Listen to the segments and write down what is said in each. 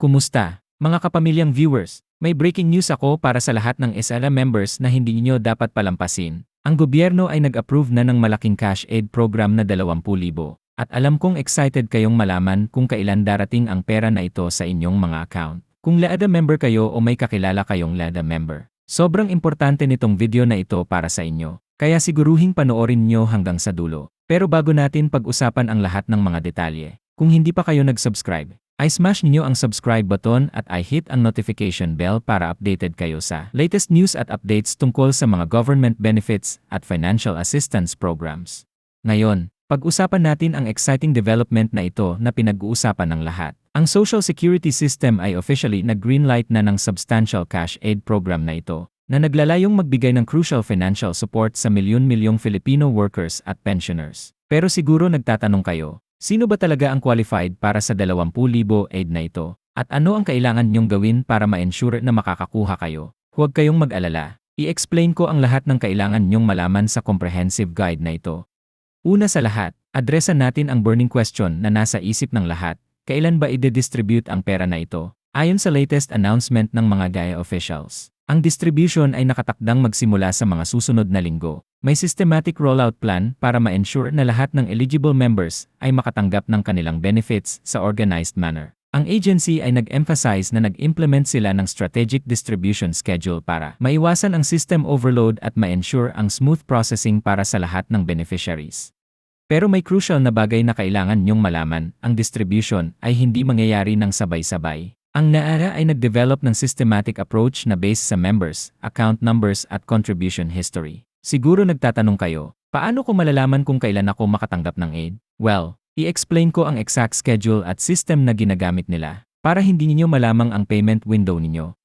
Kumusta, mga kapamilyang viewers? May breaking news ako para sa lahat ng SLA members na hindi niyo dapat palampasin. Ang gobyerno ay nag-approve na ng malaking cash aid program na 20,000. At alam kong excited kayong malaman kung kailan darating ang pera na ito sa inyong mga account. Kung LADA member kayo o may kakilala kayong LADA member, sobrang importante nitong video na ito para sa inyo. Kaya siguruhing panoorin nyo hanggang sa dulo. Pero bago natin pag-usapan ang lahat ng mga detalye, kung hindi pa kayo nag-subscribe, ay smash niyo ang subscribe button at i-hit ang notification bell para updated kayo sa latest news at updates tungkol sa mga government benefits at financial assistance programs. Ngayon, pag-usapan natin ang exciting development na ito na pinag-uusapan ng lahat. Ang Social Security System ay officially nag-greenlight na ng substantial cash aid program na ito, na naglalayong magbigay ng crucial financial support sa milyon-milyong Filipino workers at pensioners. Pero siguro nagtatanong kayo, sino ba talaga ang qualified para sa 20,000 aid na ito? At ano ang kailangan niyong gawin para ma-ensure na makakakuha kayo? Huwag kayong mag-alala. I-explain ko ang lahat ng kailangan niyong malaman sa comprehensive guide na ito. Una sa lahat, adresan natin ang burning question na nasa isip ng lahat. Kailan ba i-distribute ang pera na ito? Ayon sa latest announcement ng mga DAIA officials, ang distribution ay nakatakdang magsimula sa mga susunod na linggo. May systematic rollout plan para ma-ensure na lahat ng eligible members ay makatanggap ng kanilang benefits sa organized manner. Ang agency ay nag-emphasize na nag-implement sila ng strategic distribution schedule para maiwasan ang system overload at ma-ensure ang smooth processing para sa lahat ng beneficiaries. Pero may crucial na bagay na kailangan niyong malaman, ang distribution ay hindi mangyayari ng sabay-sabay. Ang NARA ay nag-develop ng systematic approach na based sa members, account numbers at contribution history. Siguro nagtatanong kayo, paano ko malalaman kung kailan ako makatanggap ng aid? Well, i-explain ko ang exact schedule at system na ginagamit nila para hindi niyo malamang ang payment window ninyo.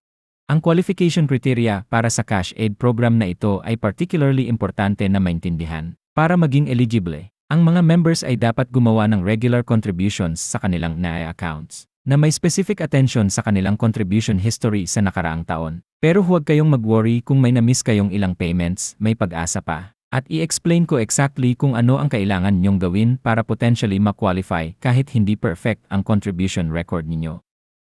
Ang qualification criteria para sa cash aid program na ito ay particularly importante na maintindihan. Para maging eligible, ang mga members ay dapat gumawa ng regular contributions sa kanilang NARA accounts na may specific attention sa kanilang contribution history sa nakaraang taon. Pero huwag kayong mag-worry kung may na-miss kayong ilang payments, may pag-asa pa. At i-explain ko exactly kung ano ang kailangan nyong gawin para potentially ma-qualify kahit hindi perfect ang contribution record ninyo.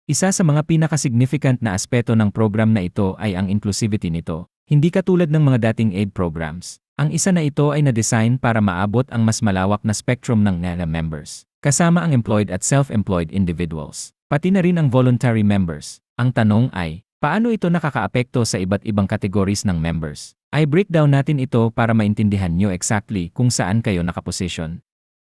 Isa sa mga pinaka-significant na aspeto ng program na ito ay ang inclusivity nito. Hindi katulad ng mga dating aid programs. Ang isa na ito ay na-design para maabot ang mas malawak na spectrum ng NARA members, kasama ang employed at self-employed individuals, pati na rin ang voluntary members. Ang tanong ay, paano ito nakakaapekto sa iba't ibang categories ng members? Ay breakdown natin ito para maintindihan nyo exactly kung saan kayo nakaposisyon.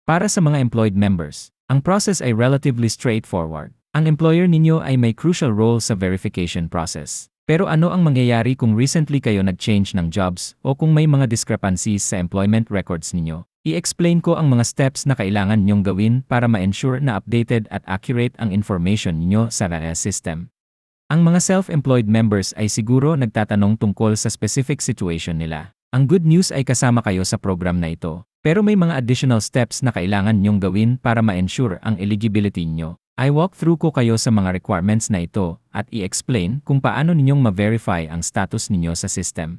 Para sa mga employed members, ang process ay relatively straightforward. Ang employer ninyo ay may crucial role sa verification process. Pero ano ang mangyayari kung recently kayo nag-change ng jobs o kung may mga discrepancies sa employment records ninyo? I-explain ko ang mga steps na kailangan nyong gawin para ma-ensure na updated at accurate ang information ninyo sa NARA system. Ang mga self-employed members ay siguro nagtatanong tungkol sa specific situation nila. Ang good news ay kasama kayo sa program na ito. Pero may mga additional steps na kailangan nyong gawin para ma-ensure ang eligibility nyo. I walk through ko kayo sa mga requirements na ito at i-explain kung paano ninyong ma-verify ang status ninyo sa system.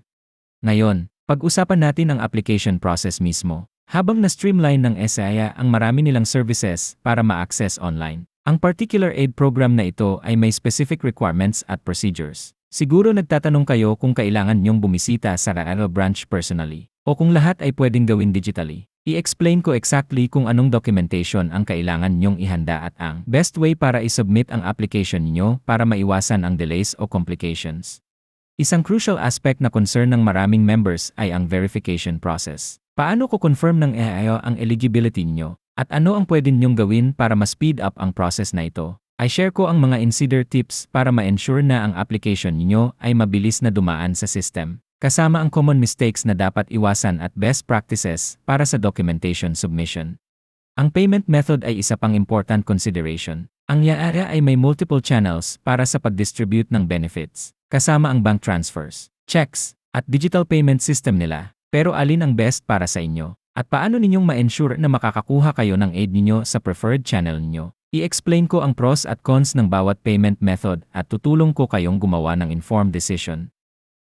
Ngayon, pag-usapan natin ang application process mismo. Habang na-streamline ng SIA ang marami nilang services para ma-access online, ang particular aid program na ito ay may specific requirements at procedures. Siguro nagtatanong kayo kung kailangan nyong bumisita sa NARA branch personally o kung lahat ay pwedeng gawin digitally. I-explain ko exactly kung anong documentation ang kailangan nyong ihanda at ang best way para i-submit ang application niyo para maiwasan ang delays o complications. Isang crucial aspect na concern ng maraming members ay ang verification process. Paano ko confirm ng EIO ang eligibility niyo? At ano ang pwede nyong gawin para ma-speed up ang process na ito? I-share ko ang mga insider tips para ma-ensure na ang application niyo ay mabilis na dumaan sa system. Kasama ang common mistakes na dapat iwasan at best practices para sa documentation submission. Ang payment method ay isa pang important consideration. Ang NARA ay may multiple channels para sa pag-distribute ng benefits, kasama ang bank transfers, checks, at digital payment system nila. Pero alin ang best para sa inyo? At paano ninyong ma-ensure na makakakuha kayo ng aid ninyo sa preferred channel ninyo? I-explain ko ang pros at cons ng bawat payment method at tutulong ko kayong gumawa ng informed decision.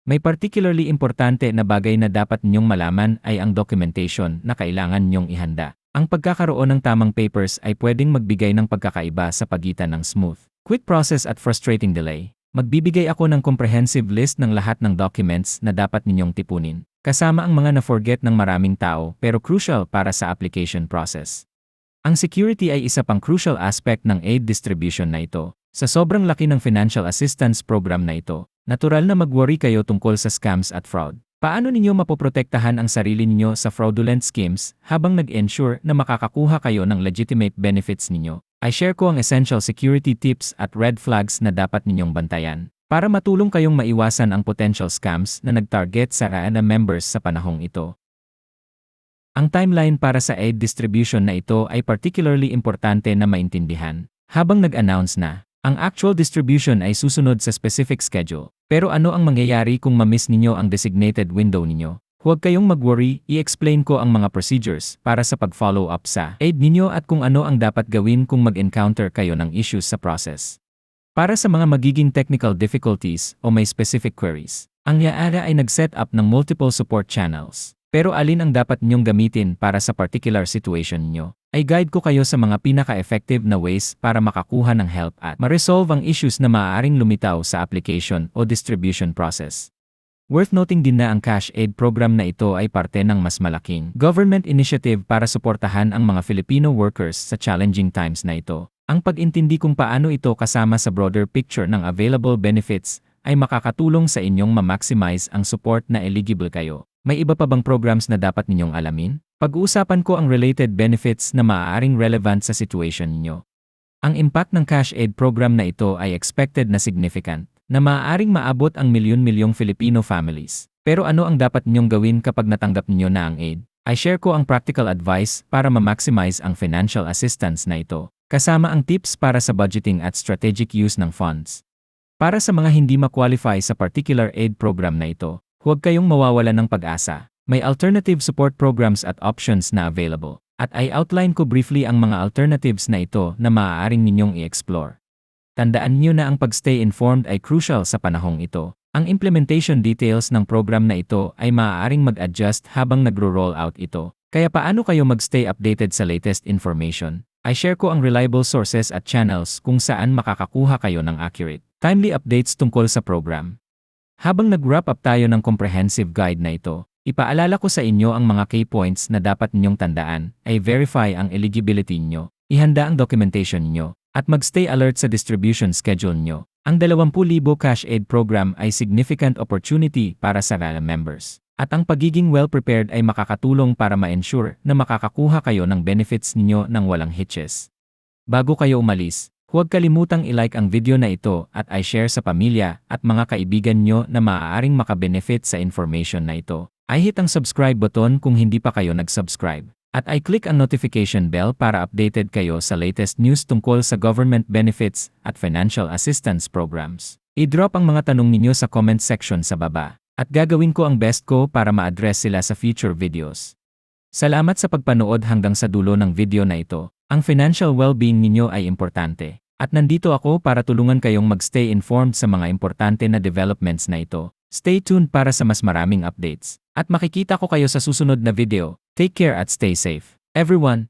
May particularly importante na bagay na dapat ninyong malaman ay ang documentation na kailangan ninyong ihanda. Ang pagkakaroon ng tamang papers ay pwedeng magbigay ng pagkakaiba sa pagitan ng smooth Quick process at frustrating delay. Magbibigay ako ng comprehensive list ng lahat ng documents na dapat ninyong tipunin, kasama ang mga na-forget ng maraming tao pero crucial para sa application process. Ang security ay isa pang crucial aspect ng aid distribution na ito. Sa sobrang laki ng financial assistance program na ito, natural na mag-worry kayo tungkol sa scams at fraud. Paano ninyo mapoprotektahan ang sarili ninyo sa fraudulent schemes habang nag-ensure na makakakuha kayo ng legitimate benefits ninyo? I share ko ang essential security tips at red flags na dapat ninyong bantayan para matulong kayong maiwasan ang potential scams na nag-target sa RANA members sa panahong ito. Ang timeline para sa aid distribution na ito ay particularly importante na maintindihan. Habang nag-announce na, ang actual distribution ay susunod sa specific schedule. Pero ano ang mangyayari kung ma-miss ninyo ang designated window ninyo? Huwag kayong mag-worry, i-explain ko ang mga procedures para sa pag-follow up sa aid ninyo at kung ano ang dapat gawin kung mag-encounter kayo ng issues sa process. Para sa mga magiging technical difficulties o may specific queries, ang YAARA ay nag-set up ng multiple support channels. Pero alin ang dapat ninyong gamitin para sa particular situation niyo? Ay guide ko kayo sa mga pinaka-effective na ways para makakuha ng help at ma-resolve ang issues na maaaring lumitaw sa application o distribution process. Worth noting din na ang cash aid program na ito ay parte ng mas malaking government initiative para suportahan ang mga Filipino workers sa challenging times na ito. Ang pag-intindi kung paano ito kasama sa broader picture ng available benefits ay makakatulong sa inyong ma-maximize ang support na eligible kayo. May iba pa bang programs na dapat ninyong alamin? Pag-uusapan ko ang related benefits na maaaring relevant sa situation ninyo. Ang impact ng cash aid program na ito ay expected na significant, na maaaring maabot ang milyon-milyong Filipino families. Pero ano ang dapat ninyong gawin kapag natanggap ninyo na ang aid? I share ko ang practical advice para ma-maximize ang financial assistance na ito, kasama ang tips para sa budgeting at strategic use ng funds. Para sa mga hindi ma-qualify sa particular aid program na ito, huwag kayong mawawalan ng pag-asa. May alternative support programs at options na available. At I outline ko briefly ang mga alternatives na ito na maaaring ninyong i-explore. Tandaan niyo na ang pag-stay informed ay crucial sa panahong ito. Ang implementation details ng program na ito ay maaaring mag-adjust habang nagro-roll out ito. Kaya paano kayo mag-stay updated sa latest information? I share ko ang reliable sources at channels kung saan makakakuha kayo ng accurate, timely updates tungkol sa program. Habang nag-wrap up tayo ng comprehensive guide na ito, ipaalala ko sa inyo ang mga key points na dapat ninyong tandaan, ay verify ang eligibility niyo, ihanda ang documentation niyo, at mag-stay alert sa distribution schedule niyo. Ang 20,000 cash aid program ay significant opportunity para sa RANA members. At ang pagiging well-prepared ay makakatulong para ma-ensure na makakakuha kayo ng benefits ninyo ng walang hitches. Bago kayo umalis, huwag kalimutang i-like ang video na ito at i-share sa pamilya at mga kaibigan nyo na maaaring makabenefit sa information na ito. I-hit ang subscribe button kung hindi pa kayo nag-subscribe. At i-click ang notification bell para updated kayo sa latest news tungkol sa government benefits at financial assistance programs. I-drop ang mga tanong ninyo sa comment section sa baba. At gagawin ko ang best ko para ma-address sila sa future videos. Salamat sa pagpanood hanggang sa dulo ng video na ito. Ang financial well-being ninyo ay importante. At nandito ako para tulungan kayong mag-stay informed sa mga importante na developments na ito. Stay tuned para sa mas maraming updates. At makikita ko kayo sa susunod na video. Take care at stay safe, everyone!